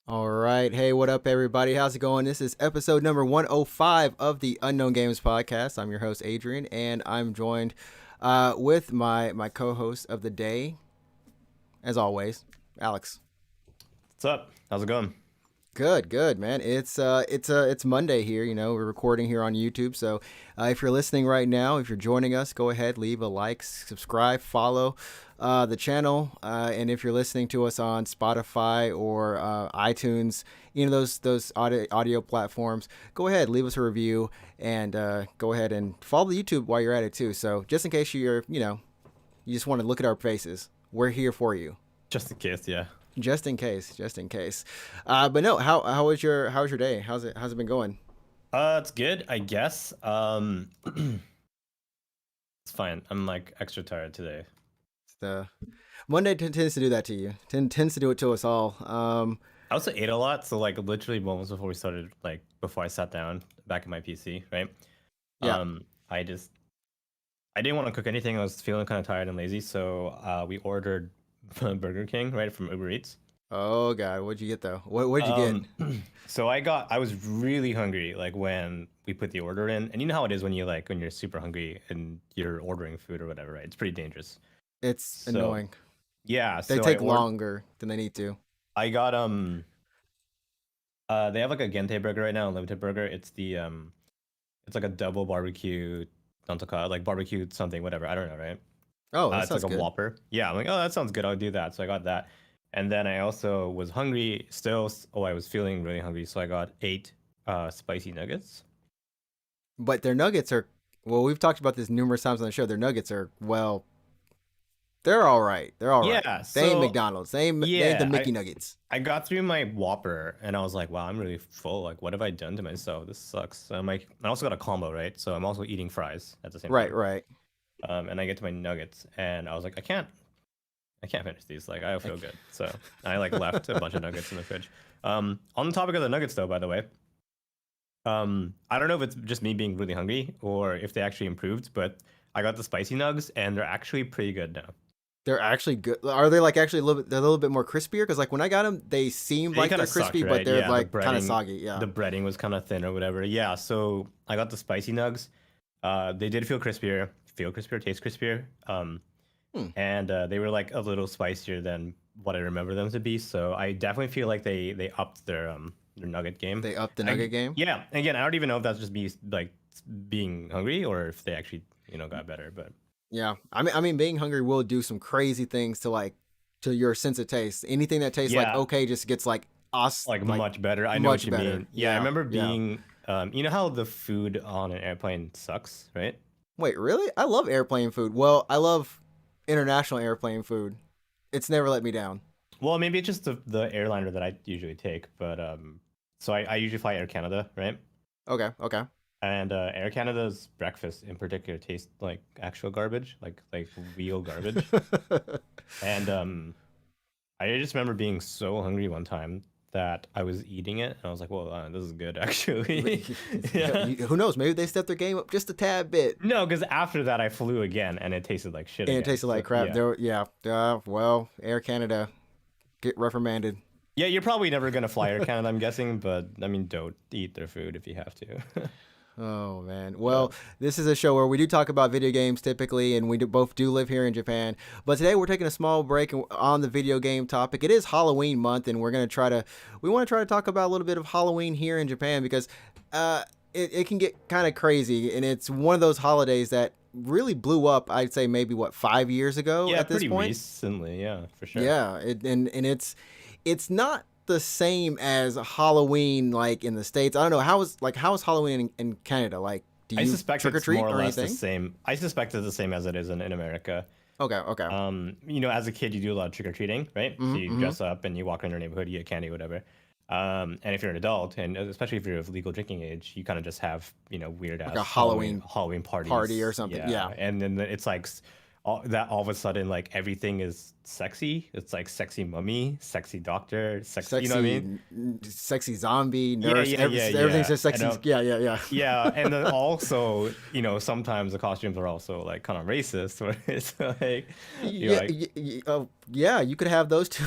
All right. Hey, what up, everybody? How's it going? This is episode number 105 of the Unknown Games podcast. I'm your host, Adrian, and I'm joined with my co-host of the day, as always, Alex. What's up? How's it going? Good, man. It's Monday here. You know, we're recording here on YouTube. So, if you're listening right now, if you're joining us, go ahead, leave a like, subscribe, follow the channel, and if you're listening to us on Spotify or iTunes, you know those audio platforms, go ahead, leave us a review, and go ahead and follow the YouTube while you're at it too. So, just in case you just want to look at our faces, we're here for you. Just in case, yeah. Just in case. But no, how was your day? How's it been going? It's good, I guess. It's fine. I'm like extra tired today. The Monday tends to do that to you. Tends to do it to us all. I also ate a lot, so like literally moments before we started, like before I sat down back at my PC, right? Yeah. I didn't want to cook anything. I was feeling kind of tired and lazy, so we ordered Burger King, right, from Uber Eats. Oh God, what'd you get though? What'd you get? So I was really hungry, like when we put the order in, and you know how it is when you're super hungry and you're ordering food or whatever, right? It's pretty dangerous. It's annoying. Yeah, They so take longer than they need to. I got they have like a Gente burger right now, unlimited burger. It's it's like a double barbecue, like barbecue something, whatever. I don't know, right? Oh, that It's sounds like a good. Whopper. Yeah, I'm like, oh, that sounds good. I'll do that. So I got that. And then I also was hungry still. Oh, I was feeling really hungry. So I got 8 spicy nuggets. But their nuggets are well. We've talked about this numerous times on the show. Their nuggets are they're all right. They're all right. Yeah, They ain't so McDonald's. They ain't the yeah, Mickey Nuggets. I got through my Whopper and I was like, wow, I'm really full. Like, what have I done to myself? This sucks. So I'm like, I also got a combo, right? So I'm also eating fries at the same Right, time. right. And I get to my nuggets and I was like, I can't finish these. Like, I don't feel good. So I like left a bunch of nuggets in the fridge. On the topic of the nuggets, though, by the way, I don't know if it's just me being really hungry or if they actually improved, but I got the spicy nugs and they're actually pretty good now. They're actually good. Are they like actually they're a little bit more crispier? Because like when I got them, they seemed They like kind they're of sucked, crispy, but right? they're Yeah, like kind of soggy. Yeah. the breading was kind of thin or whatever. Yeah, so I got the spicy nugs. They did feel crispier, taste crispier. And they were like a little spicier than what I remember them to be. So I definitely feel like they upped their nugget game. They upped the nugget game. Yeah, again, I don't even know if that's just me like being hungry or if they actually got better. But Yeah. I mean, being hungry will do some crazy things to your sense of taste. Anything that tastes like yeah, okay just gets like us like much better. I know what much you better. mean. Yeah, I remember Yeah. being you know how the food on an airplane sucks, right? Wait, really? I love airplane food. Well, I love international airplane food. It's never let me down. Well, maybe it's just the airliner that I usually take, but so I usually fly Air Canada, right? Okay. And Air Canada's breakfast in particular tastes like actual garbage, like real garbage. And I just remember being so hungry one time that I was eating it, and I was like, "Well, this is good, actually." Yeah. Who knows? Maybe they stepped their game up just a tad bit. No, because after that I flew again, and it tasted like shit And it again. tasted like So, crap. yeah. Well, Air Canada, get reprimanded. Yeah, you're probably never gonna fly Air Canada, I'm guessing, but I mean, don't eat their food if you have to. Oh man. Yeah. Well, this is a show where we do talk about video games typically, and we both do live here in Japan. But today we're taking a small break on the video game topic. It is Halloween month, and we want to try to talk about a little bit of Halloween here in Japan because it can get kind of crazy, and it's one of those holidays that really blew up. I'd say maybe 5 years ago Yeah, at this pretty point. recently, yeah, for sure. Yeah, and it's not the same as Halloween like in the States. I don't know how is Halloween in Canada? Like, do I you suspect trick or it's treat more or or less the anything? same. I suspect it's the same as it is in America. Okay. As a kid, you do a lot of trick or treating, right? So you Mm-hmm. dress up and you walk around your neighborhood, you get candy, whatever. And if you're an adult, and especially if you're of legal drinking age, you kind of just have weird ass Like a Halloween Halloween parties party or something. Yeah. And then it's like all of a sudden like everything is sexy. It's like sexy mummy, sexy doctor, sexy. You know what I Sexy, mean? sexy zombie Yeah, nurse. yeah, yeah, Everything's yeah. just sexy. Yeah, yeah, yeah. Yeah, and then also, sometimes the costumes are also like kind of racist, where it's like, you're Yeah, like, yeah. You could have those two.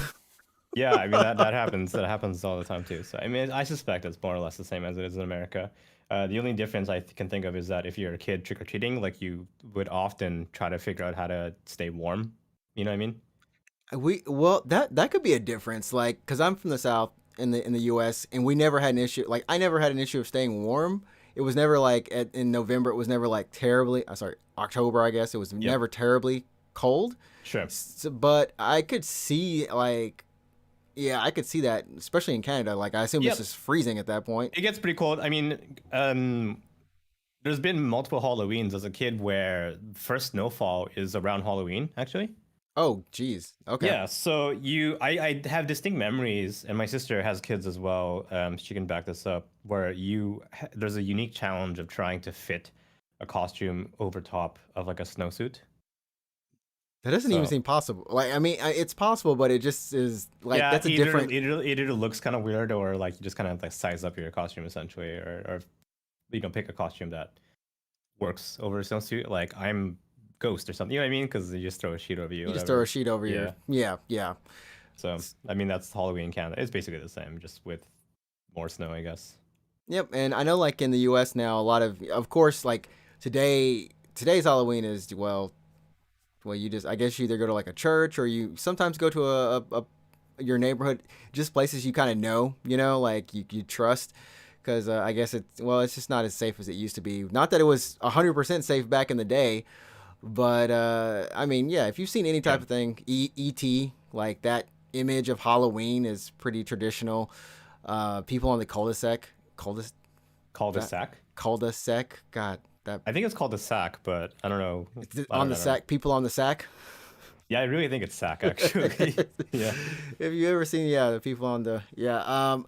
yeah, I mean that happens. That happens all the time too. So I mean, I suspect it's more or less the same as it is in America. The only difference can think of is that if you're a kid trick or treating, like you would often try to figure out how to stay warm. You know what I mean? Well, that could be a difference, like because I'm from the South in the U.S. and we never had an issue. Like I never had an issue of staying warm. It was never like in November. It was never like terribly. Sorry, October. I guess it was Yep. never terribly cold. Sure. But I could see like yeah, I could see that, especially in Canada. Like I assume it's Yep. just freezing at that point. It gets pretty cold. I mean, there's been multiple Halloweens as a kid where first snowfall is around Halloween, actually. Oh, geez. Okay. Yeah, so I have distinct memories, and my sister has kids as well. She can back this up, where there's a unique challenge of trying to fit a costume over top of like a snowsuit. That doesn't even So seem possible. Like I mean, it's possible, but it just is like yeah, that's a different. either looks kind of weird, or like you just kind of like size up your costume essentially, or pick a costume that works over a snowsuit. Like I'm Ghost or something, you know what I mean? Because you just throw a sheet over you, You just throw a whatever. sheet over Yeah. your. Yeah, yeah. So I mean that's Halloween in Canada. It's basically the same, just with more snow, I guess. Yep, and I know like in the U.S. now, a lot of course, like today's Halloween is well, you just I guess you either go to like a church or you sometimes go to a your neighborhood, just places you kind of know, like you trust, because I guess it's just not as safe as it used to be. Not that it was 100% safe back in the day, but I mean, yeah, if you've seen any Yeah. type of thing, E.T. like that image of Halloween is pretty traditional. People on the cul-de-sac, that Cul-de-sac. cul-de-sac, God, that I think it's called the sack, but I don't know. on the I don't know. sack, people on the sack. Yeah, I really think it's sack actually. Yeah, Have you ever seen the people on the the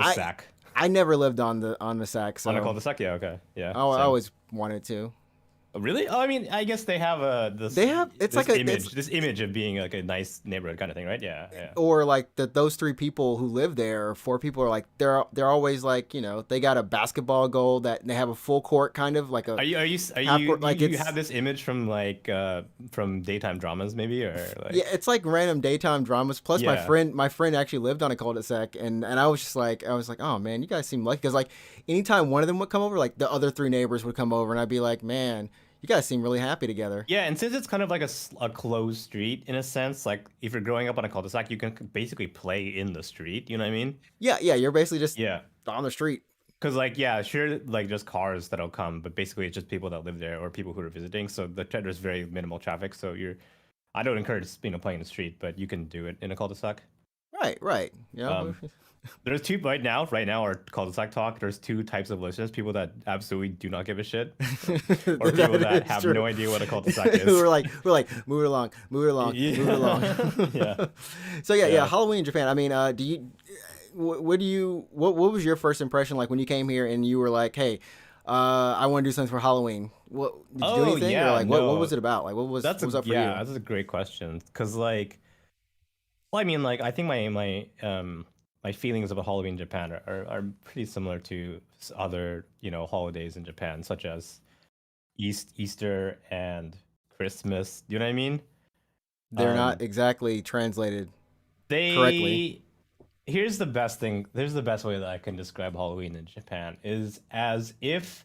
I sack I never lived on the sack, on a so cul-de-sac. Yeah, okay, yeah, I same. always wanted to. Oh, really? Oh, I mean, I guess they have They have it's like a it's this image of being like a nice neighborhood kind of thing, right? Yeah, yeah. or like those three people who live there or four people are like they're always like they got a basketball goal that they have a full court kind of like a Are half you court like you it's have this image from like from daytime dramas maybe, or yeah, like it's like random daytime dramas. Plus, yeah. my friend actually lived on a cul-de-sac, and I was just like, oh man, you guys seem lucky because like anytime one of them would come over, like the other three neighbors would come over, and I'd be like, man, you guys seem really happy together. Yeah, and since it's kind of like a closed street in a sense, like if you're growing up on a cul-de-sac, you can basically play in the street. You know what I mean? Yeah, yeah, you're basically just Yeah. on the street. Because like yeah, sure, like just cars that'll come, but basically it's just people that live there or people who are visiting. So there's very minimal traffic. So I don't encourage playing in the street, but you can do it in a cul-de-sac. Right, right. Um, there's two right now our cul-de-sac talk. There's two types of listeners: people that absolutely do not give a shit, or people that It's have true. no idea what a cul-de-sac is. We're like, move it along, move it along, move it along. Yeah, So yeah, yeah, yeah. Halloween in Japan. I mean, do you what do you what was your first impression like when you came here and you were like, hey, I want to do something for Halloween? What did you do Oh anything or yeah, like what was no, it about? Like what was up for you? that's a great question. Cause like, well, I mean, like, I think my feelings about Halloween in Japan are pretty similar to other holidays in Japan, such as Easter and Christmas. Do you know what I mean? They're not Um, exactly translated correctly. they Here's the best thing. Here's the best way that I can describe Halloween in Japan is as if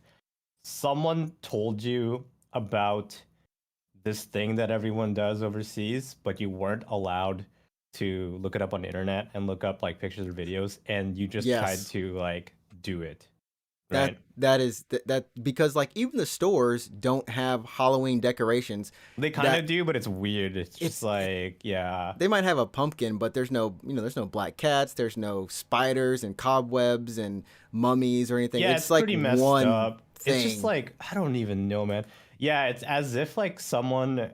someone told you about this thing that everyone does overseas, but you weren't allowed to look it up on the internet and look up like pictures or videos, and you just tried Yes. to like do it, That right? that is that because like even the stores don't have Halloween decorations. They kind That of do, but it's weird. It's just it's like, yeah, they might have a pumpkin, but there's no black cats, there's no spiders and cobwebs and mummies or anything. yeah, It's it's like pretty messed one up. It's just thing. like I don't even know, man. Yeah, it's as if like someone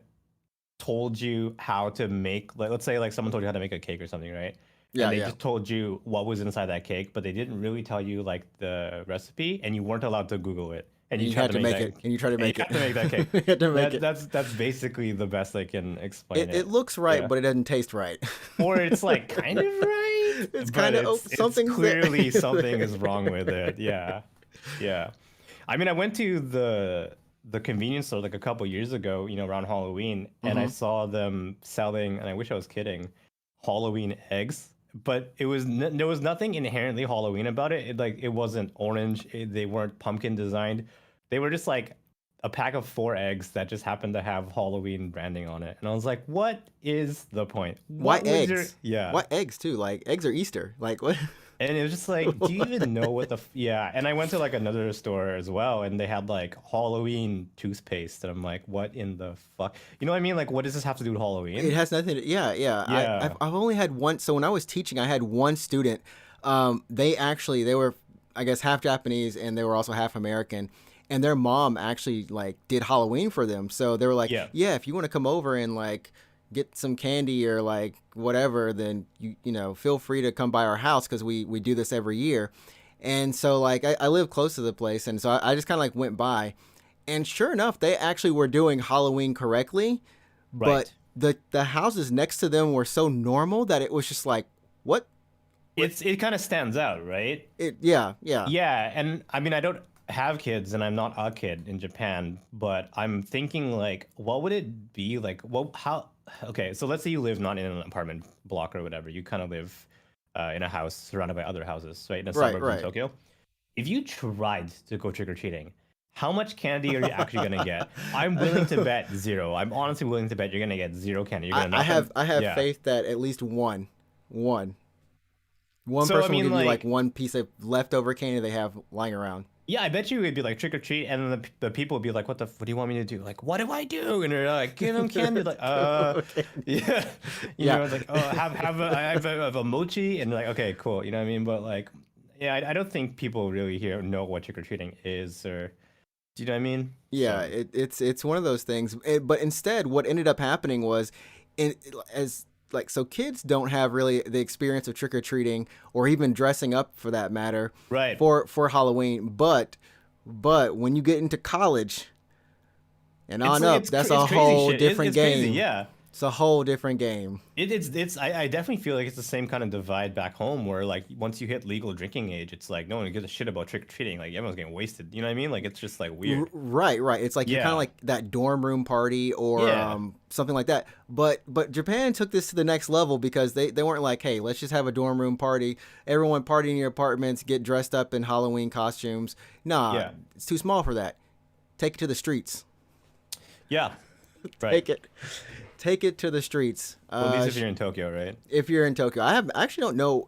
told you how to make, like, let's say like someone told you how to make a cake or something, right? And Yeah, they yeah. just told you what was inside that cake, but they didn't really tell you like the recipe, and you weren't allowed to Google it. and And you you try had to to make make that, it, and you try to and you make it. have to make that cake. You had to make it. That's basically the best I can explain It it. looks right, Yeah. but it doesn't taste right. Or it's like kind of right, It's but kind of it's something's there. clearly something is There. wrong with it. Yeah. Yeah. I mean, I went to the convenience store like a couple years ago, around Halloween, and I Hmm. saw them selling, and I wish I was kidding, Halloween eggs. But there was nothing inherently Halloween about it. It wasn't orange. They weren't pumpkin designed. They were just like a pack of 4 eggs that just happened to have Halloween branding on it. And I was like, what is the point? Why What was your eggs? yeah? Why eggs too? Like eggs are Easter. Like what? And it was just like, do you even know what yeah? And I went to like another store as well, and they had like Halloween toothpaste, and I'm like, what in the fuck? You know what I mean? Like, what does this have to do with It Halloween? has nothing to, yeah, yeah. I've Yeah, I've only had one. So when I was teaching, I had one student. They were, I guess, half Japanese and they were also half American. And their mom actually like did Halloween for them. So they were like, yeah, yeah, if you want to come over and like get some candy or like whatever, then you know feel free to come by our house because we do this every year. And so like I live close to the place, and so I just kind of like went by, and sure enough, they actually were doing Halloween correctly, but right. the houses next to them were so normal that it was just like, what? What? It kind of stands out, right? Yeah, yeah. Yeah, and I mean, I don't have kids, and I'm not a kid in Japan, but I'm thinking like, what would it be like? Well, how? Okay, so let's say you live not in an apartment block or whatever. You kind of live in a house surrounded by other houses, right, in a Right, suburb in right. Tokyo. If you tried to go trick or treating, how much candy are you actually gonna get? I'm willing to bet zero. I'm honestly willing to bet you're gonna get zero candy. You're I, gonna I knock on, have I have yeah. faith that at least one one So I person will mean, give you like like, one piece of leftover candy they have lying around. yeah, I bet you it'd be like trick or treat, and then the people would be like, what do you want me to do? Like, what do I do? And they're like, give them candy. Like, Okay. yeah, Yeah. it's like, oh, have a mochi, and like, okay, cool, you know what I mean? But like, yeah, I don't think people really here know what trick or treating is, or do you know what I mean? Yeah, So it's one of those things. But instead, what ended up happening was, in as like so kids don't have really the experience of trick or treating or even dressing up for that matter right, for Halloween. But when you get into college and on up, that's it's a crazy whole shit. different It's crazy, game. yeah. It's a whole different game. It's I definitely feel like it's the same kind of divide back home where like once you hit legal drinking age, it's like no one gives a shit about trick or treating. Like everyone's getting wasted. You know what I mean? Like it's just like weird. Right, right. It's like you're kind of Yeah. like that dorm room party or Yeah. something like that. But Japan took this to the next level because they weren't like, hey, let's just have a dorm room party. Everyone party in your apartments, get dressed up in Halloween costumes. Nah, Yeah. it's too small for that. Take it to the streets. Yeah. Right. Take it, take it to the streets. Well, at least if you're in Tokyo, right? If you're in Tokyo, I actually don't know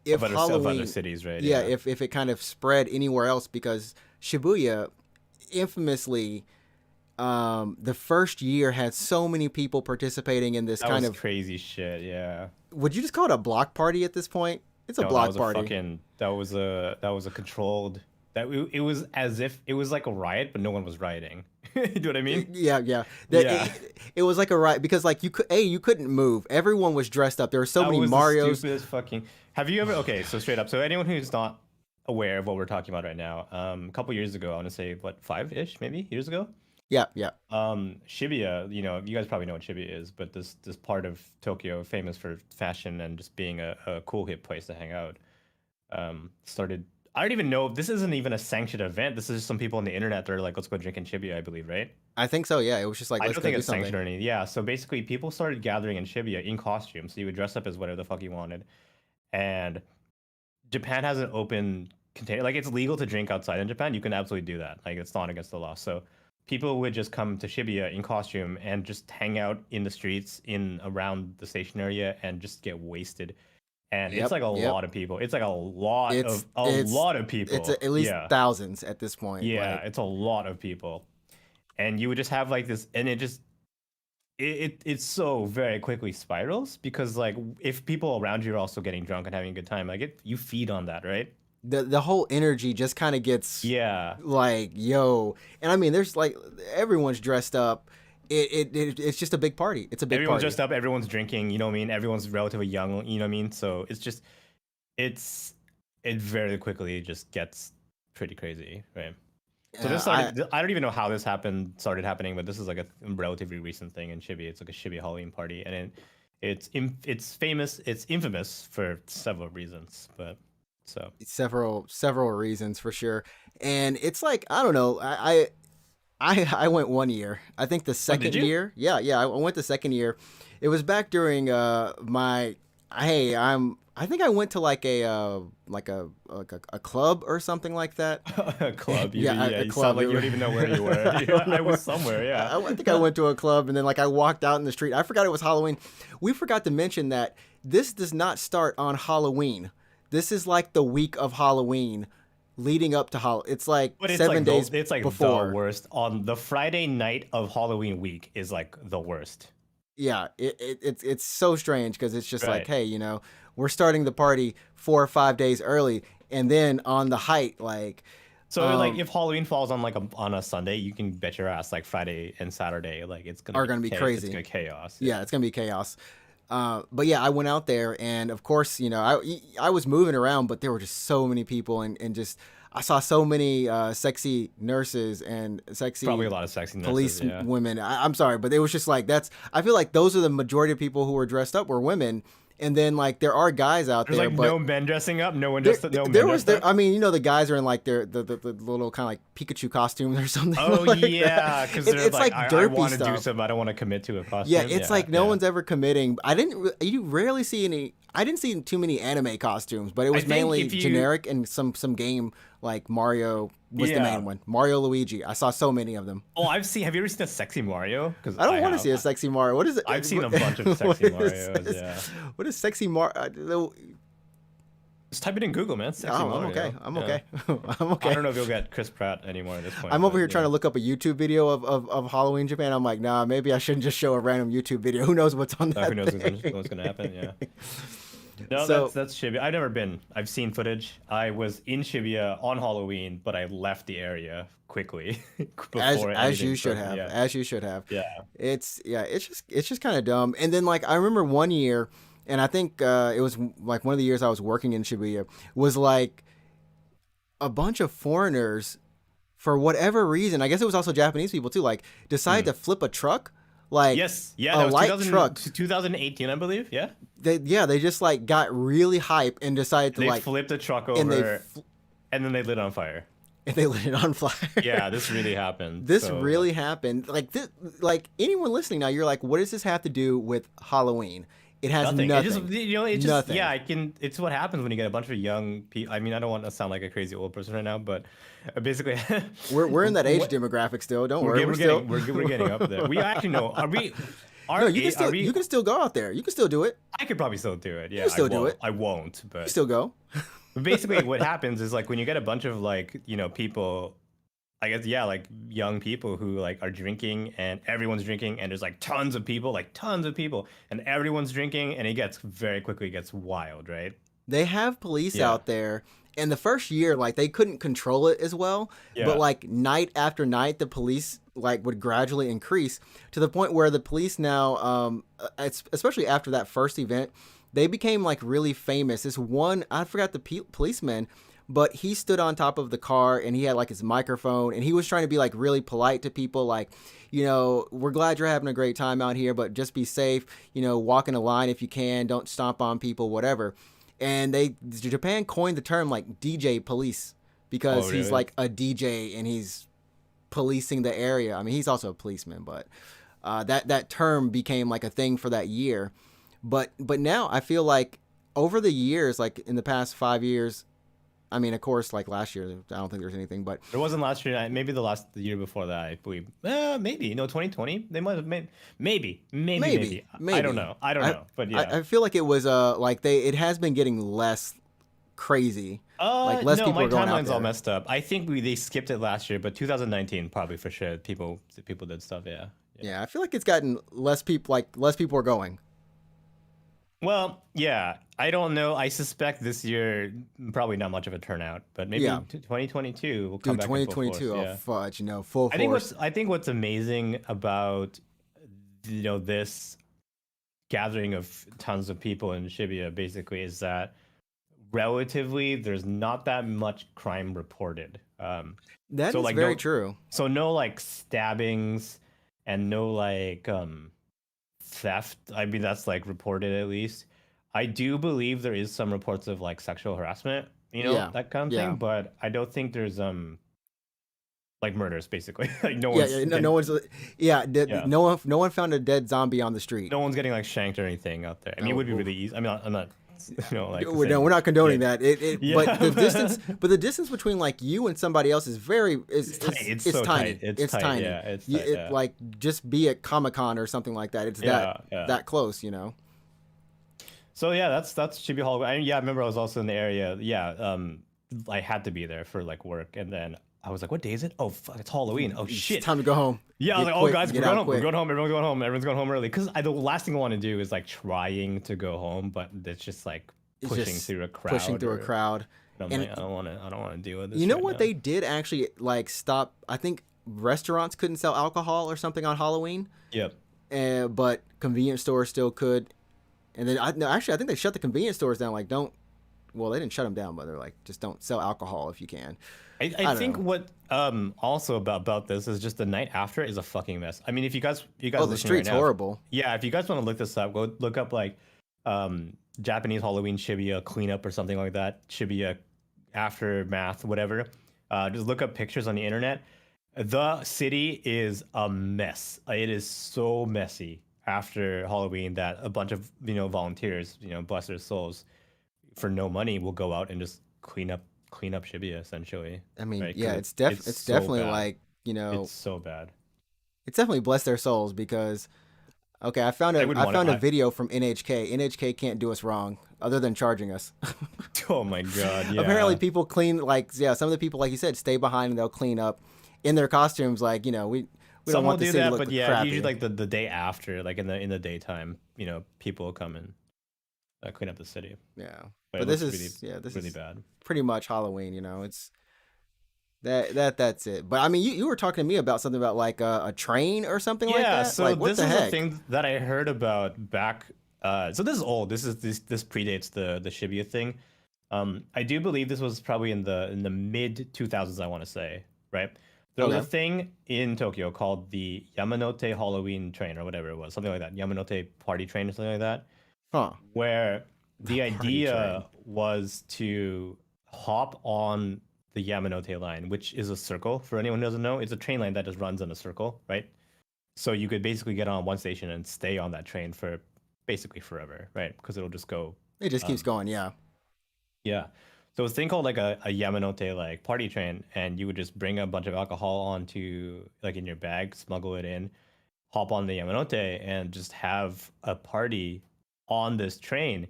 if Of other Halloween, cities, right? yeah, Yeah. if it kind of spread anywhere else because Shibuya, infamously, the first year had so many people participating in this That kind was of. crazy shit. Yeah. Would you just call it a block party at this point? It's a No, that block was a party. fucking that was a controlled it was as if it was like a riot, but no one was rioting. You know what I mean? Yeah, yeah. Yeah. It was like a riot because like you couldn't move. Everyone was dressed up. There were so That many was the Mario's. stupidest fucking. Have you ever? Okay, so straight up. So anyone who's not aware of what we're talking about right now, a couple years ago, I want to say what 5-ish maybe years ago, Yeah, yeah. Shibuya. You guys probably know what Shibuya is, but this part of Tokyo, famous for fashion and just being a cool hip place to hang out, started. I don't even know. This isn't even a sanctioned event. This is just some people on the internet that are like, let's go drink in Shibuya, I believe, right? I think so. Yeah, it was just like I let's don't go think do it's sanctioned something. or anything. Yeah, so basically, people started gathering in Shibuya in costume. So you would dress up as whatever the fuck you wanted. And Japan has an open container. Like, it's legal to drink outside in Japan. You can absolutely do that. Like, it's not against the law. So people would just come to Shibuya in costume and just hang out in the streets in around the station area and just get wasted. And it's Yep, like a yep. lot of people. It's like a It's lot of it's people. at least Yeah. thousands at this point. Yeah, Like it's a lot of people. And you would just have like this, and it's so very quickly spirals because like if people around you are also getting drunk and having a good time, like you feed on that, right? the whole energy just kind of gets Yeah. like yo, and I mean there's like everyone's dressed up. It's just a big party. It's a big Everyone's party. dressed up, everyone's drinking, you know what I mean? Everyone's relatively young, you know what I mean? So it's it very quickly just gets pretty crazy, right? So this I started. I don't even know how this started happening, but this is like a relatively recent thing in Chibi. It's like a Chibi Halloween party, and it's famous. It's infamous for several reasons, but so. several reasons for sure, and it's like I don't know. I went one year. I think the Oh, did second you? year, yeah, I went the second year. It was back during my hey, I think I went to like a club or something like that. A club. Yeah, Yeah. a You sound club. like you don't even know where you were. I Yeah, don't I know. was somewhere. Yeah. I think I went to a club and then like I walked out in the street. I forgot it was Halloween. We forgot to mention that this does not start on Halloween. This is like the week of Halloween leading up to Halloween. It's like But 7 days it's like the before. worst. On the Friday night of Halloween week is like the worst. Yeah, it's so strange because it's just like, Right. hey, we're starting the party 4 or 5 days early, and then on the height, like, So like if Halloween falls on like on a Sunday, you can bet your ass like Friday and Saturday like it's gonna are be gonna be it's crazy. gonna chaos. Yeah, it's gonna be chaos. But yeah, I went out there, and of course, I was moving around, but there were just so many people, and just I saw so many sexy nurses and Probably sexy a lot of sexy nurses. police Yeah. women. I'm sorry, but it was just like that's. I feel like those are the majority of people who were dressed up were women, and then like there are guys out There's there, like but no men dressing up. No one there, dressed. No men there was dressed there. up. I mean, the guys are in like the little kind of like Pikachu costumes or something Oh like that. yeah, because they're It's like like I derpy want to do stuff. some. I don't want to commit to a Yeah, costume. it's Yeah. like no Yeah. one's ever committing. You rarely see any. I didn't see too many anime costumes, but it I was think mainly if you generic and some game like Mario was the yeah. main one. Mario, Luigi. I saw so many of them. Oh, I've seen. Have you ever seen a sexy Mario? Because I I don't want to have. see a sexy Mario. What is it? I've seen a bunch of What sexy is Marios. this? Yeah. What is sexy Mario? Just type it in Google, man. Sexy Oh, I'm okay. Mario. I'm Yeah. okay. I'm I okay. don't know if you'll get Chris Pratt anymore at this point. I'm over But here trying yeah. to look up a YouTube video of Halloween Japan. I'm like, nah, maybe I shouldn't just show a random YouTube video. Who knows what's on Who that knows thing? what's gonna happen? Yeah. No, So that's Shibuya. I've never been. I've seen footage. I was in Shibuya on Halloween, but I left the area quickly as before as anything you should started. have, Yeah. as you should have. Yeah. It's just kind of dumb. And then like I remember one year, and I think it was like one of the years I was working in Shibuya was like a bunch of foreigners for whatever reason. I guess it was also Japanese people too. Like decided Hmm. to flip a truck, like Yes. Yeah. a That was light truck. 2018, I believe. Yeah. They just like got really hype and decided to They like flipped a truck and over, and then they lit it on fire. they lit it on fire. Yeah, this really happened. This So really happened. Like this, like anyone listening now, you're like, what does this have to do with Halloween? It has nothing. nothing. It just it just Nothing. yeah. I can. It's what happens when you get a bunch of young people. I mean, I don't want to sound like a crazy old person right now, but basically, We're in that age what- demographic still. Don't we're, worry. get- We're we're still. getting we're getting up there. We actually know. Are we? No, you can are still we? you can still go out there. You can still do it. I could probably still do it. Yeah, can still I do won't. it. I won't. You But can still go. basically, what happens is like when you get a bunch of like people. I guess yeah, like young people who like are drinking and everyone's drinking and there's like tons of people, and everyone's drinking and it gets very quickly gets wild, right? They have police Yeah. out there. And the first year, like they couldn't control it as well. Yeah. But like night after night, the police like would gradually increase to the point where the police now, especially after that first event, they became like really famous. This one, I forgot the policeman, but he stood on top of the car and he had like his microphone and he was trying to be like really polite to people, like, we're glad you're having a great time out here, but just be safe. Walk in a line if you can. Don't stomp on people, whatever. And Japan coined the term like DJ police because Oh, he's really? like a DJ and he's policing the area. I mean, he's also a policeman, but that term became like a thing for that year. But now I feel like over the years, like in the past 5 years, I mean, of course, like last year, I don't think there's anything, but It wasn't last year. Maybe the year before that. I believe. Maybe. 2020. They might have made. Maybe. maybe. I don't know. I don't know. But yeah. I feel like it was like it has been getting less crazy. Like less no, people my are going out timeline's all there. messed up. I think they skipped it last year, but 2019 probably for sure. People did stuff. Yeah. Yeah, I feel like it's gotten less people. Like less people are going. Well, yeah. I don't know. I suspect this year probably not much of a turnout, but maybe Yeah. 2022 will come Dude, back in full 2022. force. Oh Yeah. fudge, full force. I think what's amazing about this gathering of tons of people in Shibuya basically is that relatively there's not that much crime reported. That So is like very no, true. so no like stabbings and no like theft. I mean that's like reported at least. I do believe there is some reports of like sexual harassment, Yeah, that kind of thing, yeah, but I don't think there's like murders basically. Like no yeah, one's yeah. No, no getting one's. Yeah, yeah. no one found a dead zombie on the street. No one's getting like shanked or anything out there. I mean, it No, would be really easy. I mean, I'm not like no, we're saying not yeah, condoning that. But yeah, but the distance between like you and somebody else is very it's tight. It's it's so tight. tiny. It's It's tight. tiny. Yeah, it's tight. It Yeah, like just be at Comic Con or something like that. It's yeah, yeah. that close, you know. So yeah, that's should be Halloween. Yeah, I remember I was also in the area. Yeah, I had to be there for like work, and then I was like, "What day is it? Oh fuck, it's Halloween. Oh It's shit." time to go home. Yeah, I was Get like, "Oh quick. guys, we're Get going out home. We're quick. going home. Everyone's going home. Everyone's going home early." Because the last thing I want to do is like trying to go home, but it's just like It's pushing just through a pushing crowd, through a or crowd. and I'm And like, I don't want to deal with you this know right what now. they did actually like stop? I think restaurants couldn't sell alcohol or something on Halloween, Yep. but convenience stores still could. And then no, actually, I think they shut the convenience stores down. Like, don't. Well, they didn't shut them down, but they're like, just don't sell alcohol if you can. I I don't think know. what also about this is just the night after is a fucking mess. I mean, if you guys Oh, the listening right street's now, horrible. yeah, if you guys want to look this up, go look up like Japanese Halloween Shibuya cleanup or something like that. Shibuya aftermath, whatever. Just look up pictures on the internet. The city is a mess. It is so messy after Halloween that a bunch of volunteers, bless their souls, for no money will go out and just clean up Shibuya essentially, I mean, right? Because yeah, it's it's so definitely bad. like It's so bad. it's definitely blessed their souls because okay, I would I want found a to. video from NHK. NHK can't do us wrong other than charging us. Oh my god, Apparently, yeah. people clean like yeah, some of the people like you said stay behind and they'll clean up in their costumes. Like we don't Some will want the do city to that, look but yeah, usually crappy. like the day after, like in the daytime, people will come and clean up the city. Yeah, But it but looks really this really is bad. pretty much Halloween. You know, it's that's it. But I mean, you were talking to me about something about like a train or something like Yeah, that. so Like what this the is a heck? thing that I heard about back. So this is old. This predates the Shibuya thing. I do believe this was probably in the mid 2000s. I want to say, right? There was a Okay. thing in Tokyo called the Yamanote Halloween train or whatever it was, something like that. Yamanote party train or something like that, Huh. where The the party train. idea was to hop on the Yamanote line, which is a circle. For anyone who doesn't know, it's a train line that just runs in a circle, right? So you could basically get on one station and stay on that train for basically forever, right? Because it'll just go. It just keeps Um, going. Yeah. yeah. So it's a thing called like a Yamanote like party train, and you would just bring a bunch of alcohol onto like in your bag, smuggle it in, hop on the Yamanote, and just have a party on this train.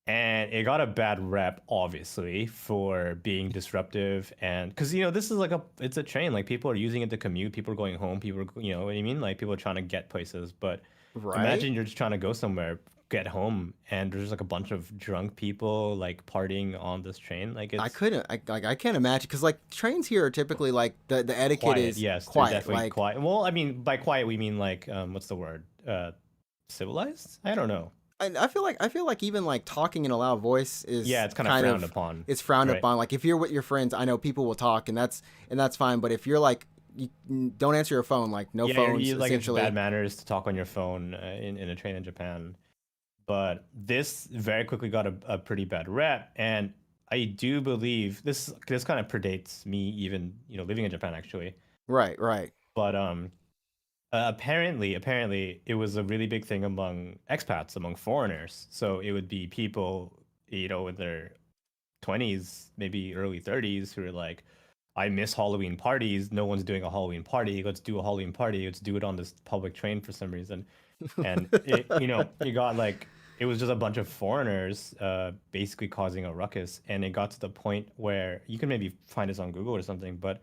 And it got a bad rep, obviously, for being disruptive, and because this is like it's a train, like people are using it to commute, people are going home, people are, you know what I mean, like people are trying to get places. But Right. imagine you're just trying to go somewhere, get home, and there's like a bunch of drunk people like partying on this train. Like I it's couldn't. I can't imagine because like trains here are typically like the etiquette quiet. is Yes, they're quiet. definitely Like quiet. Well, I mean, by quiet we mean like what's the word? Civilized? I don't know. I feel like even like talking in a loud voice Yeah, is it's kind of kind frowned of upon, it's frowned right? upon. Like if you're with your friends, I know people will talk and that's fine. But if you're like you don't answer your phone, like no Yeah, phones like it's bad essentially. manners to talk on your phone in a train in Japan. But this very quickly got a pretty bad rep, and I do believe this kind of predates me even living in Japan actually. Right. Right. But apparently it was a really big thing among expats, among foreigners. So it would be people in their 20s, maybe early 30s, who are like, I miss Halloween parties. No one's doing a Halloween party. Let's do a Halloween party. Let's do it on this public train for some reason. And it got like it was just a bunch of foreigners basically causing a ruckus, and it got to the point where you can maybe find this on Google or something, but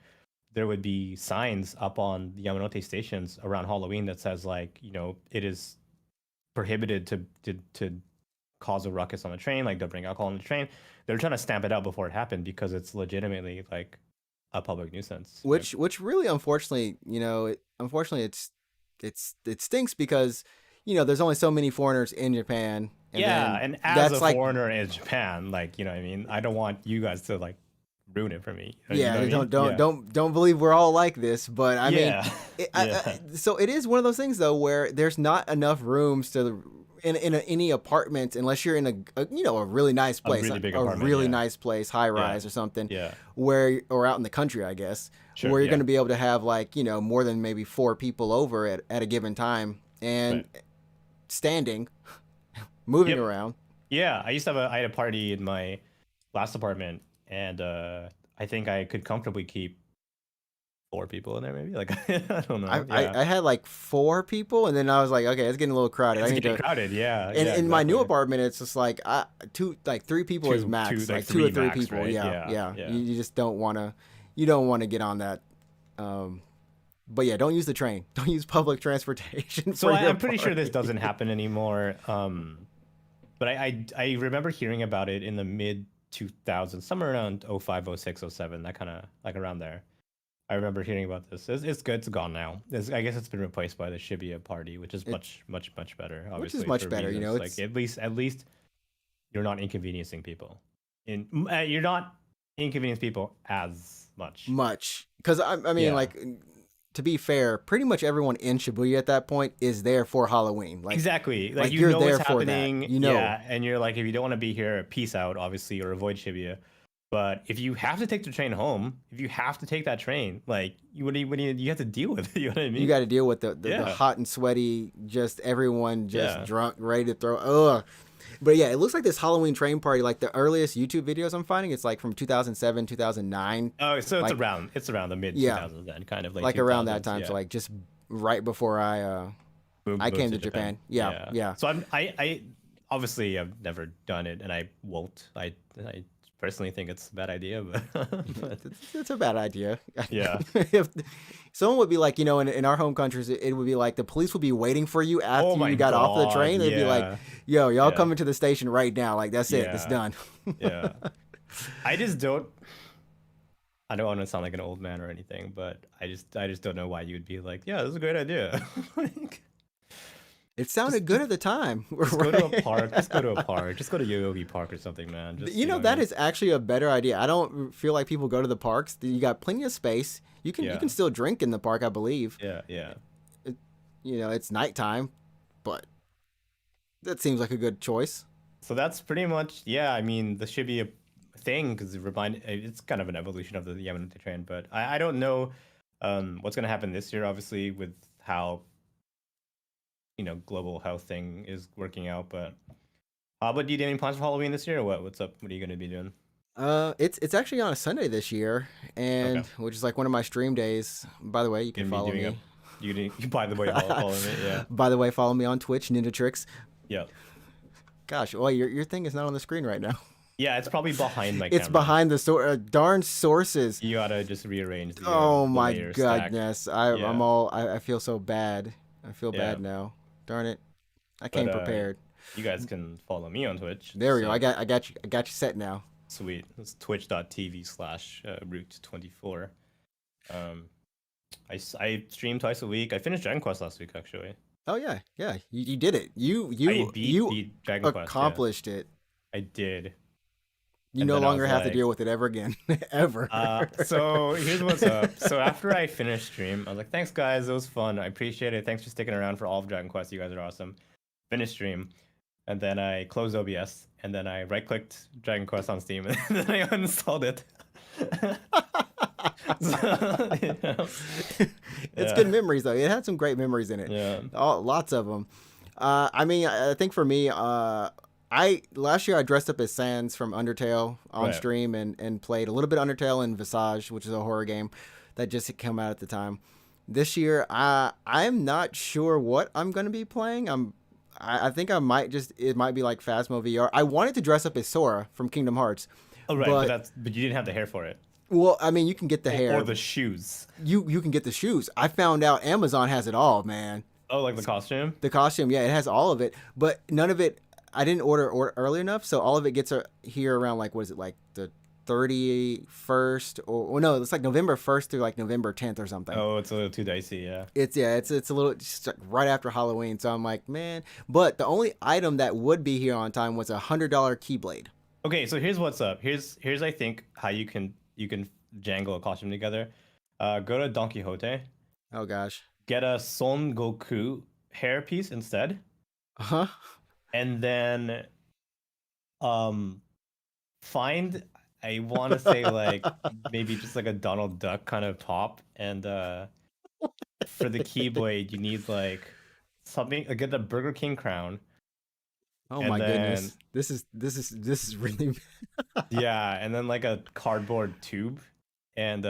there would be signs up on the Yamanote stations around Halloween that says like it is prohibited to cause a ruckus on the train, like they'll bring alcohol on the train. They're trying to stamp it out before it happened because it's legitimately like a public nuisance, right? Which really unfortunately unfortunately it stinks because there's only so many foreigners in Japan and Yeah, then and as a that's like foreigner in Japan, like, what I mean, I don't want you guys to like ruin it for me. You know Yeah, what I mean? don't believe we're all like this, but I mean, Yeah. Yeah. so it is one of those things though where there's not enough rooms to any apartment unless you're in a really nice A place, really big a apartment. really Yeah. nice place, high Yeah. rise or something, Yeah. where or out in the country, I guess, Sure. where you're Yeah. going to be able to have like more than maybe 4 people over at a given time and Right. standing, moving Yep. around. Yeah. I had a party in my last apartment, and I think I could comfortably keep 4 people in there, maybe. Like I don't know. Yeah. I had like 4 people, and then I was like, okay, it's getting a little crowded. I It's need getting to. crowded. Yeah. And Yeah. in my new Exactly. apartment, it's just like 3 people is max, Like like 2 or three 3 max, people. right? Yeah, Yeah. yeah. Yeah. You just don't want to get on that. Um, but yeah, don't use the train. Don't use public transportation So for your I'm pretty sure this party. doesn't happen anymore. But I remember hearing about it in the mid 2000s, somewhere around 05, 06, 07, that kind of like around there. I remember hearing about this. It's good. It's gone now. I guess it's been replaced by the Shibuya party, which is It, much better. which is Obviously, much for better. reasons like It's at least you're not inconveniencing people. You're not inconveniencing people as much. much because I mean, Yeah. like, to be fair, pretty much everyone in Shibuya at that point is there for Halloween. Exactly. Like like you you're know there what's for that. happening. You know. Yeah, and you're like, if you don't want to be here, peace out, obviously, or avoid Shibuya. But if you have to take the train home, if you have to take that train, like you have to deal with it. You know what I You mean? got to deal with the Yeah. hot and sweaty, just everyone just Yeah. drunk, ready to throw. Ugh. But yeah, it looks like this Halloween train party, like the earliest YouTube videos I'm finding, it's like from 2007, 2009. Oh, so Like, it's around the mid yeah, 2000s then, kind of late like around that 2000s. time. Yeah. So like just right before I came to Japan. Yeah, yeah. So I obviously I've never done it, and I won't. I personally think it's a bad idea, but It's a bad idea. yeah. If someone would be like, in our home countries, it would be like the police would be waiting for you after Oh my you got off the God, train. They'd be like, yeah. yo, y'all Yeah. coming to the station right now. Like, that's it. It's Yeah. done. Yeah. I just don't. I don't want to sound like an old man or anything, but I just don't know why you would be like, yeah, this is a great idea. Like, It sounded good at the time. just go to a right? park. Just go to a park. Just go to Yoyogi Park or something, man. Just You know, what I that mean? is actually a better idea. I don't feel like people go to the parks. You got plenty of space. You can Yeah. still drink in the park, I believe. Yeah, yeah. It's nighttime, but that seems like a good choice. So that's pretty much, yeah. I mean, the Shibuya thing, because it's kind of an evolution of the Yamanote train, but I don't know what's gonna happen this year, obviously, with how global health thing is working out. But do you have any plans for Halloween this year, or what? What's up? What are you gonna be doing? It's actually on a Sunday this year, and Okay. which is like one of my stream days. By the way, you can Gonna be follow doing me. you by the way follow me, yeah. By the way, follow me on Twitch, Ninja Tricks. Yeah. Gosh, oh, your thing is not on the screen right now. Yeah, it's probably behind my It's camera. behind the darn sources. You gotta just rearrange the Oh the my layer stack. goodness, Yeah. I feel so bad. I feel bad Yeah. now. Darn it, I came But, prepared. You guys can follow me on Twitch. There we go. so- I got you set now. Sweet. It's twitch.tv/root24. I stream twice a week. I finished Dragon Quest last week, actually. Oh yeah, yeah. You did it. You I you beat Dragon Quest. accomplished it. Yeah. I did. You And no then I longer was have to like- deal with it ever again, ever. So here's what's up. So after I finished stream, I was like, thanks guys, it was fun. I appreciate it. Thanks for sticking around for all of Dragon Quest. You guys are awesome. Finished stream. And then I closed OBS, and then I right-clicked Dragon Quest on Steam, and then I uninstalled it. So, It's yeah. good memories though. It had some great memories in it. Yeah. Lots of them. I mean, I think for me, last year I dressed up as Sans from Undertale on Right. stream and played a little bit of Undertale and Visage, which is a horror game that just came out at the time. This year, I'm not sure what I'm gonna be playing. I think it might be like Phasmo VR. I wanted to dress up as Sora from Kingdom Hearts. Oh right, But- but you didn't have the hair for it. Well, I mean, you can get the hair. Or the shoes. You can get the shoes. I found out Amazon has it all, man. Oh, like the costume? The costume, yeah, it has all of it, but none of it. I didn't order early enough, so all of it gets here around like what is it, like the 31st or no, it's like November 1st through like November 10th or something. Oh, it's a little too dicey, yeah. It's a little just like right after Halloween, so I'm like, man. But the only item that would be here on time was $100 Keyblade. Okay, so here's what's up. Here's I think how you can you can jangle a costume together. Go to Don Quixote, Oh gosh. get a Son Goku hair piece instead, Huh? and then um find, I want to say like maybe just like a Donald Duck kind of top, and for the Keyblade you need like something, get the Burger King crown, Oh and my then goodness. This is really yeah, and then like a cardboard tube, and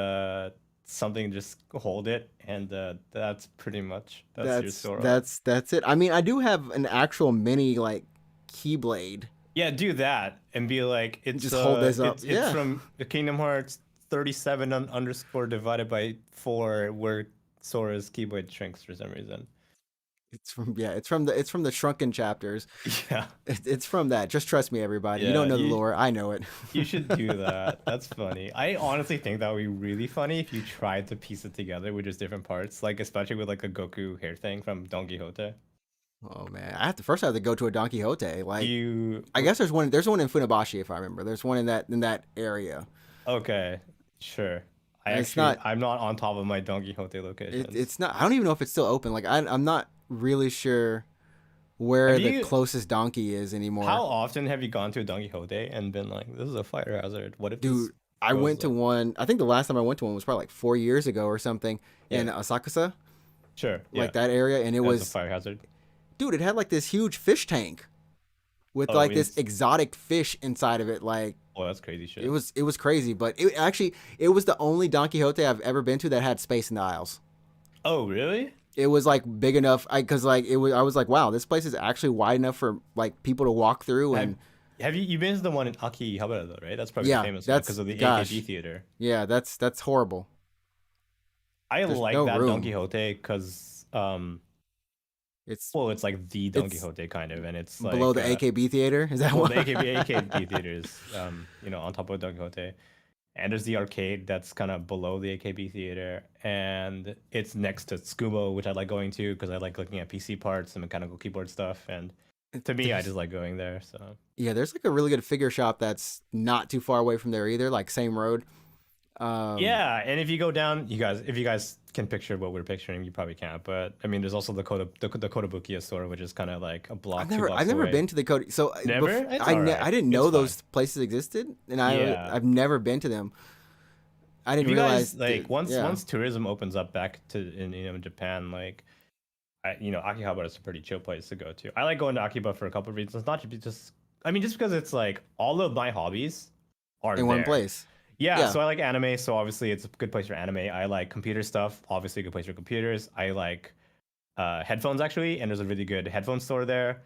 something just hold it, and that's pretty much that's your that's Sora. that's that's it. I mean, I do have an actual mini like keyblade. Yeah, do that and be like, Just hold this up. it's Yeah. from Kingdom Hearts 37 underscore divided by 4, where Sora's Keyblade shrinks for some reason. It's from the shrunken chapters. Yeah, It's from that. Just trust me, everybody. You yeah, don't know the lore. I know it. you should do that. That's funny. I honestly think that would be really funny if you tried to piece it together with just different parts, like especially with like a Goku hair thing from Don Quixote. Oh man, I have to go to a Don Quixote. Like, You I guess there's one in Funabashi if I remember. There's one in that area. okay? Sure. And it's not I'm not on top of my Don Quixote it, locations. it's not. I don't even know if it's still open. Like, I'm not really sure Have where the you? closest donkey is anymore. How often have you gone to a Don Quixote and been like, "This is a fire hazard. What if this Dude, I goes went to like?" one. I think the last time I went to one was probably like 4 years ago or something Yeah, in Asakusa, sure. Yeah, like that area, and it that's a was, fire hazard. dude, it had like this huge fish tank with Oh, like this it's exotic fish inside of it. Like, oh, that's crazy it shit. was it was crazy, but it was the only Don Quixote I've ever been to that had space in the aisles. Oh, really? It was like big enough, because like it was. I was like, wow, this place is actually wide enough for like people to walk through, Have and Have you been to the one in Akihabara though, right? That's probably the yeah, famous one that's because of the gosh, AKB theater. yeah, that's horrible. I There's like no that Don room. Quixote because It's well, it's like the Don it's Quixote kind of, and it's below like the AKB theater. Is that well, what? the AKB theater is on top of Don Quixote, and there's the arcade that's kind of below the AKB theater, and it's next to Scubo, which I like going to because I like looking at PC parts and mechanical keyboard stuff, and to me, I There's just like going there. So yeah, there's like a really good figure shop that's not too far away from there either, like same road. Um, yeah, and if you go down, if you guys can picture what we're picturing, you probably can't. But I mean, there's also the Kotobukiya store, which is kind of like a block, I've two never blocks I've never away. been to the Cody. So Never? It's I alright. didn't It's know fine. those places existed, and Yeah. I've never been to them. I If didn't you realize. guys like Yeah, once tourism opens up back to in Japan, like Akihabara is a pretty chill place to go to. I like going to Akiba for a couple of reasons. Not just I mean just because it's like all of my hobbies are in one there. place. Yeah, Yeah, so I like anime, so obviously it's a good place for anime. I like computer stuff, obviously a good place for computers. I like headphones actually, and there's a really good headphone store there.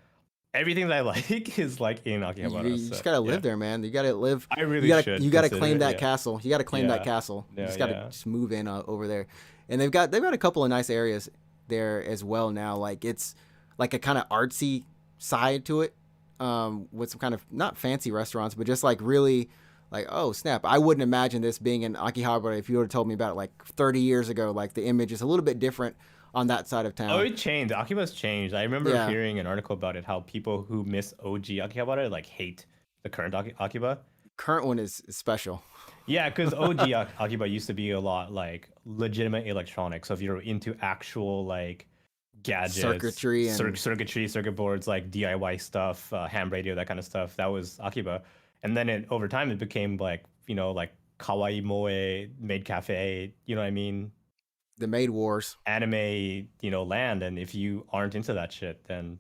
Everything that I like is like in Akihabara. you So just gotta yeah, live there, man. You gotta live. I really should You gotta consider claim it. that Yeah, castle. You gotta claim that yeah, castle. You yeah, just gotta yeah. just move in over there, and they've got a couple of nice areas there as well now. Like it's like a kind of artsy side to it, with some kind of not fancy restaurants, but just like really. Like, oh snap! I wouldn't imagine this being in Akihabara if you would have told me about it like 30 years ago. Like the image is a little bit different on that side of Oh, town. it changed. Akiba's changed. I remember Yeah, hearing an article about it, how people who miss OG Akihabara like hate the current Akiba. current one is special. Yeah, because OG Akiba used to be a lot like legitimate electronics. So if you're into actual like gadgets, Circuitry and circuitry, circuit boards, like DIY stuff, ham radio, that kind of stuff, that was Akiba. And then over time it became like like kawaii moe, maid cafe. You know what I mean? the Maid Wars. Anime, land. And if you aren't into that shit, then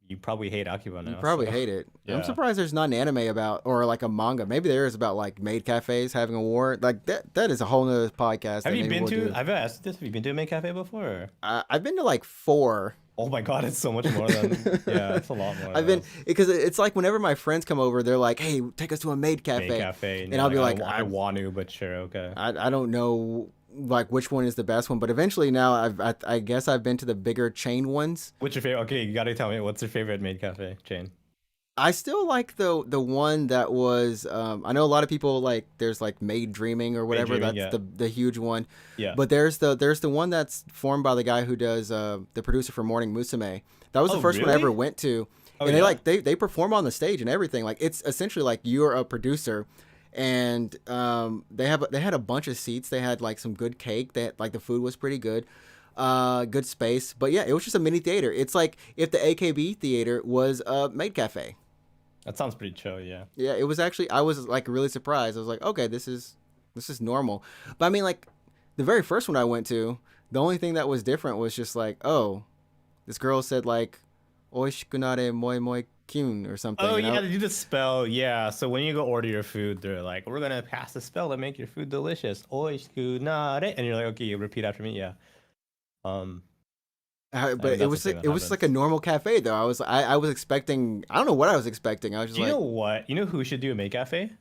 you probably hate Akiba You now. probably So hate it. I'm yeah. surprised there's not an anime about or like a manga. Maybe there is about like maid cafes having a war. Like that is a whole nother podcast. Have That you maybe been we'll to? do. I've asked this. Have you been to a maid cafe before? I've been to like four. Oh my god, it's so much more than yeah, it's a lot more. I've Than been because it's like whenever my friends come over, they're like, "Hey, take us to a maid maid cafe," cafe, and I'll be like, I want to, but sure, okay. I don't know like which one is the best one, but eventually now I guess I've been to the bigger chain ones. What's your favorite? Okay, you gotta tell me what's your favorite maid cafe chain. I still like the one that was I know a lot of people like there's like Made Dreaming or whatever. Dreaming, That's yeah. the huge one. Yeah. But there's the one that's formed by the guy who does the producer for Morning Musume. That was the Oh, first one I ever really? went to. Oh And they yeah. like they perform on the stage and everything. Like it's essentially like you're a producer and they had a bunch of seats. They had like some good cake. That like the food was pretty good, good space. But yeah, it was just a mini theater. It's like if the AKB theater was a maid cafe. That sounds pretty chill. Yeah. Yeah, it was actually. I was like really surprised. I was like, okay, this is normal. But I mean, like the very first one I went to, the only thing that was different was just like, oh, this girl said like, "Oishikunare moi moi kyun" or something. Oh You yeah, know? they do the spell. Yeah. So when you go order your food, they're like, "We're gonna pass the spell to make your food delicious." Oishikunare, and you're like, "Okay, you repeat after me." Yeah. Um, I But mean it that's the was thing like that it was just like happens. a normal cafe though. I was expecting. I don't know what I was expecting. I was just Do you like, know what? You know who should do a make cafe?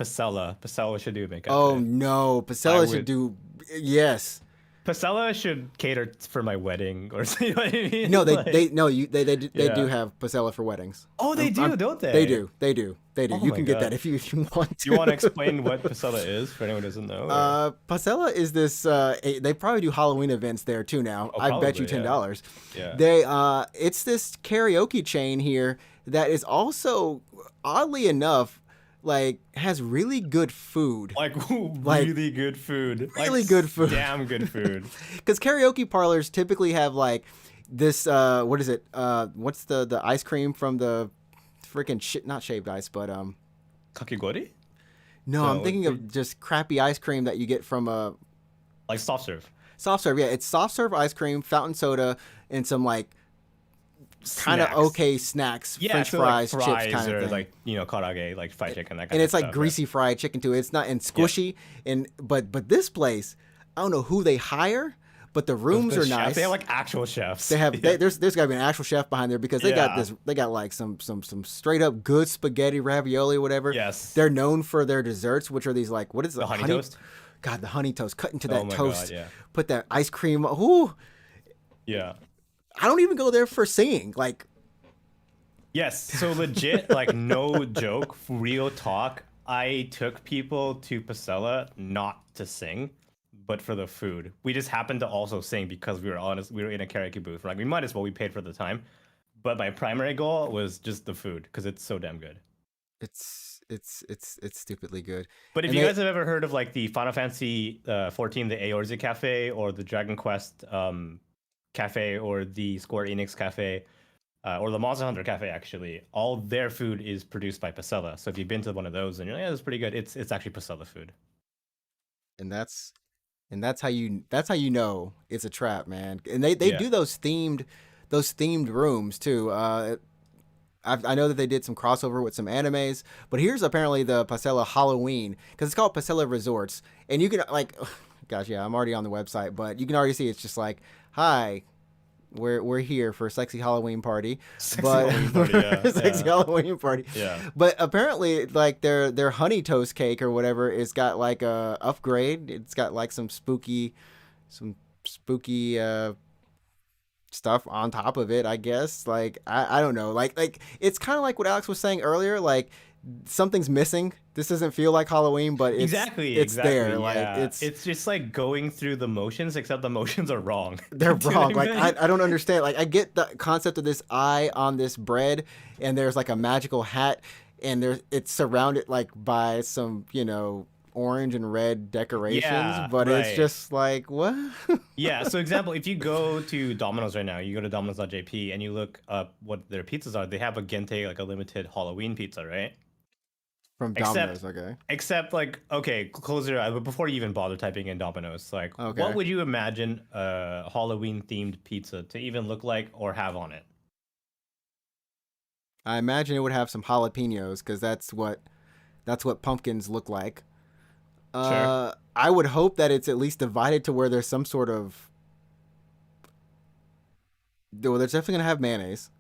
Pasella. Pasella should do a make oh cafe. no, I Pasella should would. do. Yes. Pasella should cater for my wedding or something. You know what I mean? No, they Like, no you they do yeah. have Pasella for weddings. Oh, they do, don't They they? do, they do, they do. Oh You my can get that god. if you want You want to to. explain what Pasella is for anyone who doesn't know? Or Pasella is this. They probably do Halloween events there too now. oh, I bet you probably, yeah, $10. yeah. It's this karaoke chain here that is also oddly enough like has really good food. Like Like really good food, like really good food. damn good food. Because karaoke parlors typically have like this. What is it? What's the ice cream from the freaking shit? Not shaved ice, but Kakigori? no, I'm No, thinking of just crappy ice cream that you get from a like soft serve soft serve. Yeah, it's soft serve ice cream, fountain soda, and some like kind of snacks. okay snacks, Yeah, French so like fries, chips, fries kind of or thing. like karage, like fried chicken, that And kind of it's like stuff. Yeah. greasy fried chicken too. It's not and Yeah. squishy and but this place, I don't know who they hire, but the rooms The are chef, nice. they have like actual chefs. They have Yeah. there's got to be an actual chef behind there because Yeah. they got like some straight up good spaghetti ravioli whatever. Yes. They're known for their desserts, which are these like what is it? The honey toast. God, the honey toast. Cut into Oh that my toast. god, yeah. Put that ice cream. Ooh, Yeah. I don't even go there for singing. Like Yes. So legit, like no joke, real talk. I took people to Pasella not to sing, but for the food. We just happened to also sing because we were honest. We were in a karaoke booth. We're like, we might as well. We paid for the time. But my primary goal was just the food because it's so damn good. it's stupidly good. But if And you they guys have ever heard of like the Final Fantasy 14, the Eorze Cafe, or the Dragon Quest Cafe, or the Square Enix Cafe, or the Monster Hunter Cafe, actually, all their food is produced by Pasella. So if you've been to one of those and you're like, yeah, that's pretty good, it's actually Pasella food. and that's and that's how you know it's a trap, man. And they Yeah. do those themed rooms too. I know that they did some crossover with some animes, but here's apparently the Pasella Halloween because it's called Pasella Resorts, and you can like, gosh, yeah, I'm already on the website, but you can already see it's just like, hi, we're here for a sexy Halloween party, Sexy but Halloween party, yeah. sexy Yeah. Halloween party, Yeah. but apparently like their honey toast cake or whatever, it's got like a upgrade. It's got like some spooky stuff on top of it, I guess. Like I don't know. Like it's kind of like what Alex was saying earlier. Like something's missing. This doesn't feel like Halloween, but Exactly, it's exactly. there. Like Yeah. It's just like going through the motions, except the motions are wrong. they're Do you know wrong. what Like I mean? I don't understand. Like I get the concept of this eye on this bread, and there's like a magical hat, and it's surrounded like by some orange and red decorations, Yeah, but it's right. just like what Yeah, so example, if you go to Domino's right now, you go to Domino's.jp and you look up what their pizzas are, they have a Gente, like a limited Halloween pizza, right? from Except, Domino's. Okay. except like, okay, close your eyes, but before you even bother typing in Domino's, like, Okay. what would you imagine a Halloween themed pizza to even look like or have on it? I imagine it would have some jalapenos because that's what pumpkins look like. Sure. I would hope that it's at least divided to where there's some sort of. Well, there's definitely gonna have mayonnaise,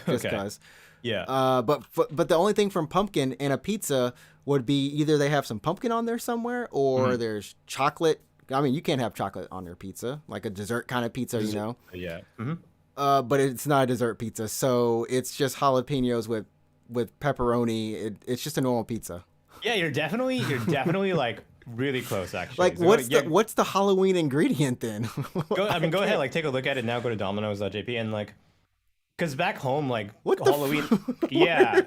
just Okay. cause. Yeah. But the only thing from pumpkin in a pizza would be either they have some pumpkin on there somewhere, or there's chocolate. I mean, you can't have chocolate on your pizza, like a dessert kind of pizza, you know. Yeah. Hmm. But it's not a dessert pizza, so it's just jalapenos with pepperoni. It's just a normal pizza. Yeah, you're definitely like really close actually. Like, So what's the Halloween ingredient then? I mean, go ahead, can't- like take a look at it now. Go to Domino's.jp and like, cause back home, like What the Halloween, yeah.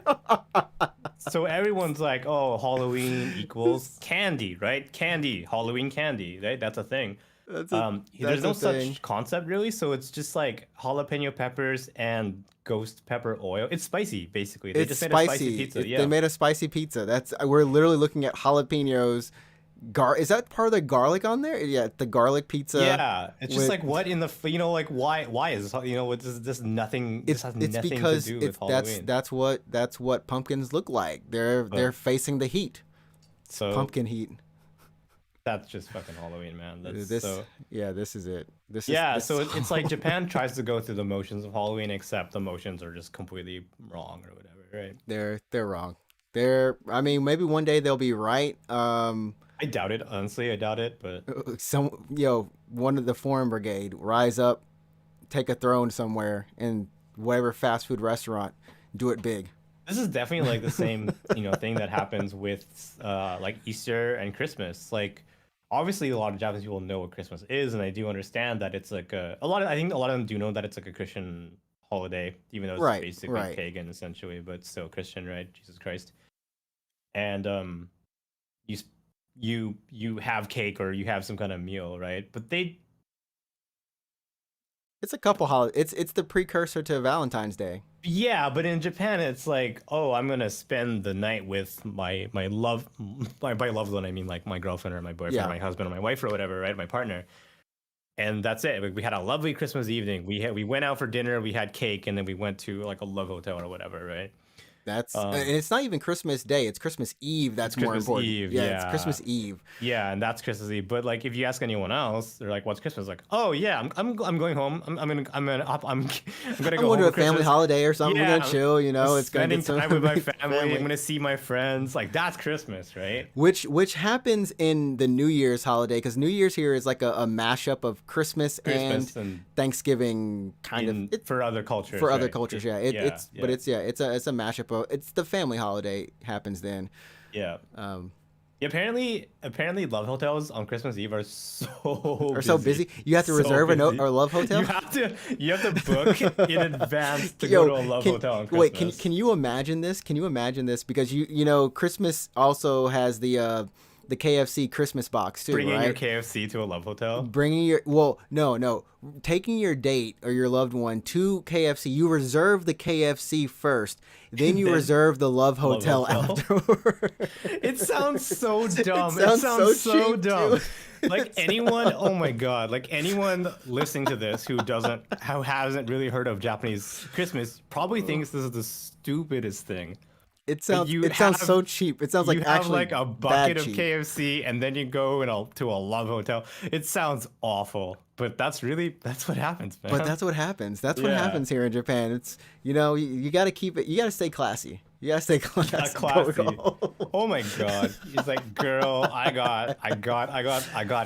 So everyone's like, oh, Halloween equals candy, right? Candy, Halloween candy, right? That's a thing. There's That's a no thing. such concept really, so it's just like jalapeno peppers and ghost pepper oil. It's spicy, basically. They It's just made a spicy spicy. pizza. They Yeah. made a spicy pizza. That's we're literally looking at jalapenos. Is that part of the garlic on there? Yeah, the garlic pizza Yeah, it's just with like what in the like why is this what this nothing, this has it's nothing to because do with it's Halloween. that's what pumpkins look like. They're But facing the heat. It's so pumpkin heat. that's just fucking Halloween, man. That's This so yeah, this is it. yeah, This so it's like Japan tries to go through the motions of Halloween, except the motions are just completely wrong or whatever, right? they're wrong. I mean maybe one day they'll be right. I doubt it, honestly. I doubt it, but Some one of the foreign brigade rise up, take a throne somewhere in whatever fast food restaurant, do it big. this is definitely like the same, thing that happens with like Easter and Christmas. Like obviously a lot of Japanese people know what Christmas is, and I do understand that it's like a lot of I think a lot of them do know that it's like a Christian holiday, even though it's Right, basically right. pagan essentially, but still Christian, right? Jesus Christ. And you s- you have cake or you have some kind of meal, right? But they It's a couple holidays. It's the precursor to Valentine's Day. yeah, but in Japan it's like, oh, I'm gonna spend the night with my love by loved one I mean like my girlfriend or my boyfriend, or Yeah, my husband or my wife or whatever, right? My partner. And that's it. We had a lovely Christmas evening. We went out for dinner, we had cake, and then we went to like a love hotel or whatever, right? and Um, it's not even Christmas Day. It's Christmas Eve. it's That's more Christmas important. Eve, Yeah, it's yeah. Christmas Eve. Yeah, and that's Christmas Eve. But like, if you ask anyone else, they're like, "What's Christmas?" Like, "Oh yeah, I'm going home. I'm gonna I'm go going home to a for family Christmas. holiday or something. We're gonna Yeah, chill. You I'm know, it's gonna spending get some time with my meet the family. I'm family. gonna see my friends. Like that's Christmas, right? Which happens in the New Year's holiday because New Year's here is like a mashup of Christmas and Christmas and Thanksgiving kind of. in for other For cultures, other right? cultures, yeah. Yeah, But yeah, it's a mashup of it's the family holiday happens then. yeah. Um, Yeah, apparently love hotels on Christmas Eve are so are so busy. busy. You have to So reserve busy. a love hotel. You have to book in advance to go Yo, to a love hotel on wait? Christmas. Can you imagine this? Can you imagine this? Because you know Christmas also has the KFC Christmas box too, Bringing your right? KFC to a love hotel. Bringing no, taking your date or your loved one to KFC. You reserve the KFC first, then And you then reserve the love love hotel hotel. afterward. It sounds so It dumb. It sounds sounds so so cheap too. dumb. Like anyone, oh my god, like anyone listening to this who hasn't really heard of Japanese Christmas probably thinks this is the stupidest thing. Like It sounds so cheap. It sounds like you have actually like a bucket bad of cheap. KFC and then you go to a love hotel. It sounds awful, but that's what happens, But man. that's what happens. That's what Yeah. happens here in Japan. It's you got to keep it. You got to stay classy. You got to stay Yeah, classy. Going classy. home. Oh my god. He's like, girl, I got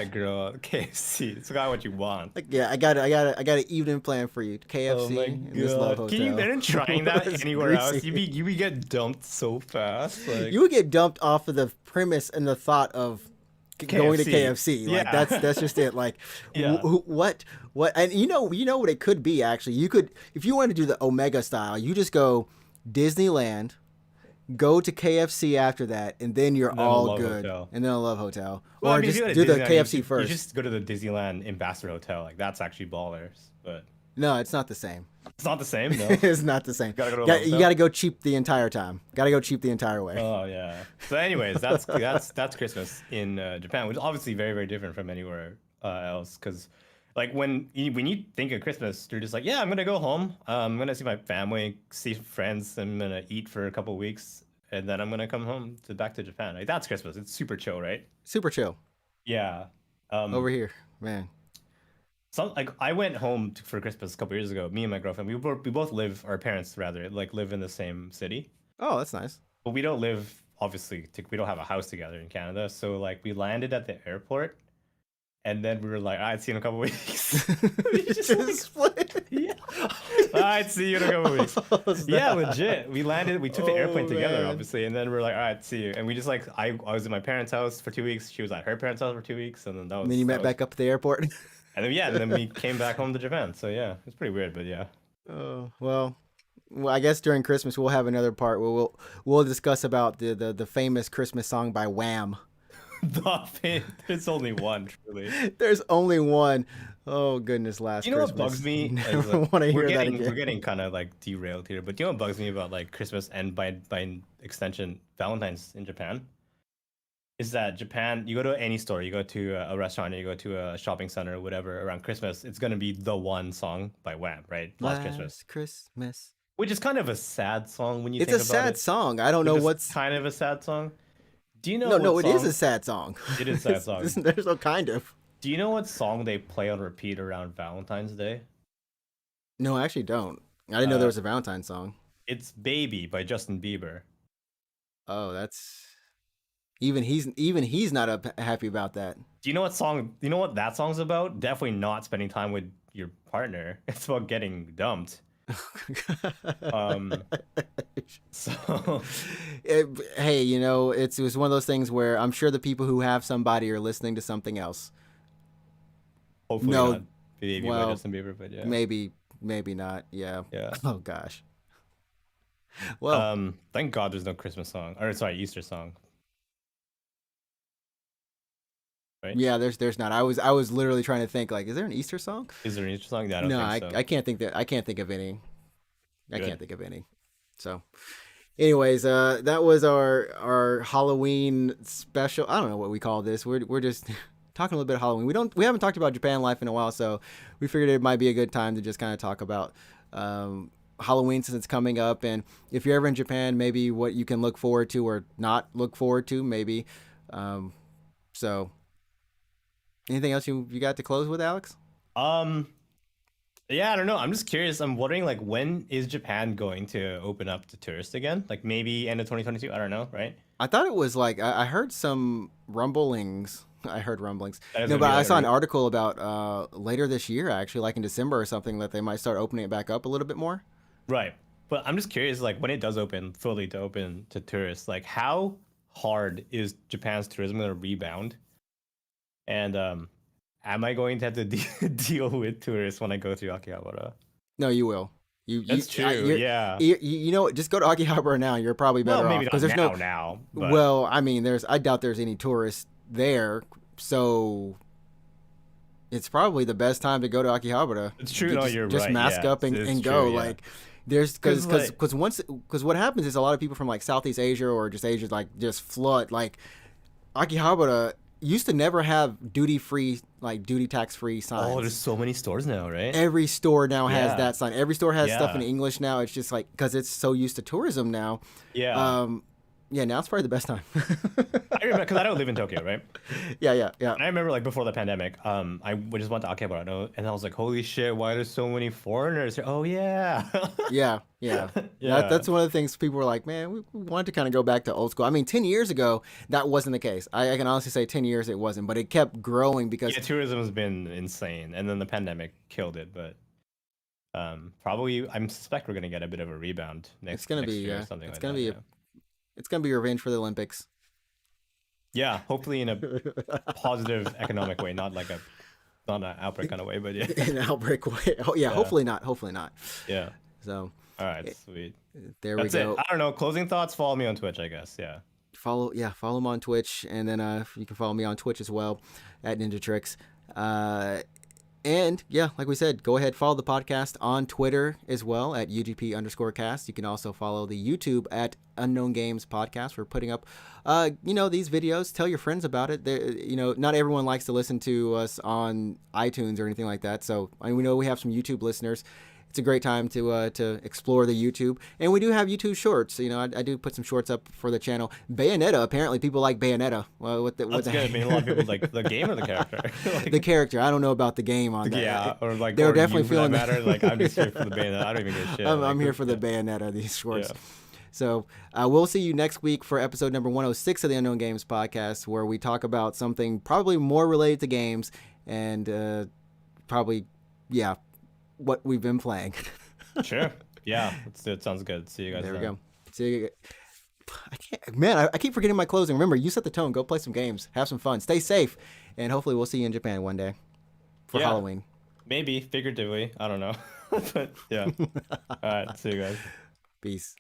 it, girl. KFC. It's got what you want. Like, yeah, I got an evening plan for you. Oh KFC my and this love god. Can you hotel. imagine trying that It's anywhere else? greasy. You would get dumped so fast. Like You would get dumped off of the premise and the thought of going to KFC. KFC. Like Yeah. that's just it. Like Yeah. what? And you know what it could be actually. You could if you want to do the Omega style. You just go Disneyland, go to KFC after that, and then you're And then a all love good. hotel. And then a love hotel, Well, I or mean, if just you go to do the Disneyland, KFC you first. just go to the Disneyland Ambassador Hotel. Like that's actually ballers, but No, it's not the same. it's not the same. No, It's not the same. Gotta go to a love You hotel? got to go cheap the entire time. Got to go cheap the entire way. Oh yeah. So, anyways, that's Christmas in Japan, which is obviously very very different from anywhere else. Because like when you think of Christmas, you're just like, yeah, I'm gonna go home. I'm gonna see my family, see friends. I'm gonna eat for a couple weeks, and then I'm gonna come home to back to Japan. Like that's Christmas. It's super chill, right? Super chill Yeah. Um, over here, man. some like I went home for Christmas a couple years ago. Me and my girlfriend, we both live. Our parents rather like live in the same city. Oh, that's nice. But we don't live obviously we don't have a house together in Canada. So like we landed at the airport and then we were like, I'd see you in a couple weeks. We just like, Just split. yeah. I'd see you in a couple weeks. Oh, Yeah, snap. legit. We landed, we took the Oh, airplane together, man. obviously, and then we are like, all right, see you. And we just like I was in my parents' house for 2 weeks, she was at her parents' house for 2 weeks, and then And then you met back up at the airport. and then yeah, and then we came back home to Japan. So yeah, it's pretty weird, but yeah. Oh well, Well, I guess during Christmas we'll have another part where we'll discuss about the famous Christmas song by Wham. There's only one, truly. There's only one. Oh goodness, Last You know what bugs Christmas. me? Never want to hear that We're again. getting kind of like derailed here, but you know what bugs me about like Christmas and by extension Valentine's in Japan is that Japan, you go to any store, you go to a restaurant, or you go to a shopping center, or whatever, around Christmas, it's gonna be the one song by Wham, right? Last Christmas, Last Christmas. which is kind of a sad song when you It's a think about sad it. song. I don't Which know is what's. kind of a sad song. Do you know No, what no, it is a song? sad song. It is a sad song. There's no kind of. Do you know what song they play on repeat around Valentine's Day? No, I actually don't. I didn't know there Uh, was a Valentine song. it's "Baby" by Justin Bieber. Oh, that's even he's not happy about that. Do you know what song? You know what that song's about? Definitely not spending time with your partner. It's about getting dumped. Um, so Hey, it was one of those things where I'm sure the people who have somebody are listening to something else. hopefully No, not "Baby" by well, Justin Bieber, but yeah, maybe not. Yeah. yeah. Oh gosh. Well, Thank God there's no Christmas song, or sorry, Easter song, right? yeah. There's not. I was literally trying to think like, is there an Easter song? Is there an Easter song? Yeah, I don't No, think I so. I can't think that I can't think of any. I Good. can't think of any. So, anyways, that was our Halloween special. I don't know what we call this. We're just talking a little bit of Halloween. We haven't talked about Japan life in a while, so we figured it might be a good time to just kind of talk about Halloween since it's coming up, and if you're ever in Japan, maybe what you can look forward to or not look forward to, maybe. Um, so, anything else you got to close with, Alex? Um, yeah, I don't know. I'm just curious. I'm wondering, like, when is Japan going to open up to tourists again? Like, maybe end of 2022? I don't know, right? I thought it was like I heard some rumblings. I heard rumblings. That is No, gonna but be I like saw an article about later this year, actually, like in December or something, that they might start opening it back up a little bit more. right. But I'm just curious, like, when it does open fully to open to tourists, like, how hard is Japan's tourism going to rebound? And am I going to have to deal with tourists when I go through Akihabara? No, you will. That's true. Yeah. You know what? Just go to Akihabara now. You're probably Well, better off maybe because not there's now, no. now, but Well, I mean, I doubt there's any tourists there, so it's probably the best time to go to Akihabara. it's true. You No, just you're just right. mask Yeah, up it's and true. go. Yeah. Like there's Because like, because what happens is a lot of people from like Southeast Asia or just Asia like just flood like Akihabara used to never have duty tax free oh, there's signs. so many stores now, right? Every store now has Yeah. that sign. Every store has stuff in Yeah. English now. It's just like because it's so used to tourism now. Yeah. Yeah, now it's probably the best time. I remember because I don't live in Tokyo, right? Yeah. And I remember like before the pandemic, just went to Akihabara and I was like, holy shit, why there's so many foreigners here? Oh yeah. Yeah. Yeah. That's one of the things people were like, man, we wanted to kind of go back to old school. I mean, 10 years ago, that wasn't the case. I can honestly say 10 years it wasn't, but it kept growing because, Yeah, tourism has been insane, and then the pandemic killed it. But probably, I suspect we're gonna get a bit of a rebound it's going to next be, year or something it's like going that. to be, Yeah. it's going to be revenge for the Olympics. Yeah, hopefully in a positive economic way, not an outbreak kind of way, but yeah. In an outbreak way. Oh, yeah, Yeah. hopefully not. Hopefully not. Yeah. So All right, sweet. there That's we it. go. I don't know. Closing thoughts. Follow me on Twitch, I guess. Yeah. Follow him on Twitch, and then you can follow me on Twitch as well at Ninja Tricks. And yeah, like we said, go ahead, follow the podcast on Twitter as well at UGP_cast. You can also follow the YouTube at Unknown Games Podcast. We're putting up, these videos. Tell your friends about it. Not everyone likes to listen to us on iTunes or anything like that. So we know we have some YouTube listeners. It's a great time to explore the YouTube, and we do have YouTube Shorts. I do put some shorts up for the channel. Bayonetta, apparently people like Bayonetta. Well, what That's the good. I mean, a lot of people like the game or the character. Like, the character. I don't know about the game on that. yeah, or like They're or definitely you, for that feeling matter. Like I'm just here for the band. I don't even give a shit. I'm Like, here for the yeah. Bayonetta, these shorts. Yeah. So we'll see you next week for episode number 106 of the Unknown Games Podcast, where we talk about something probably more related to games and probably, yeah, what we've been playing. Sure. Yeah, let's do it. Sounds good. See you guys. There we then. go. See you. I keep forgetting my closing. Remember, you set the tone. Go play some games. Have some fun. Stay safe. And hopefully we'll see you in Japan one day for Yeah. Halloween. Maybe figuratively. I don't know. But yeah. All right. See you guys. Peace.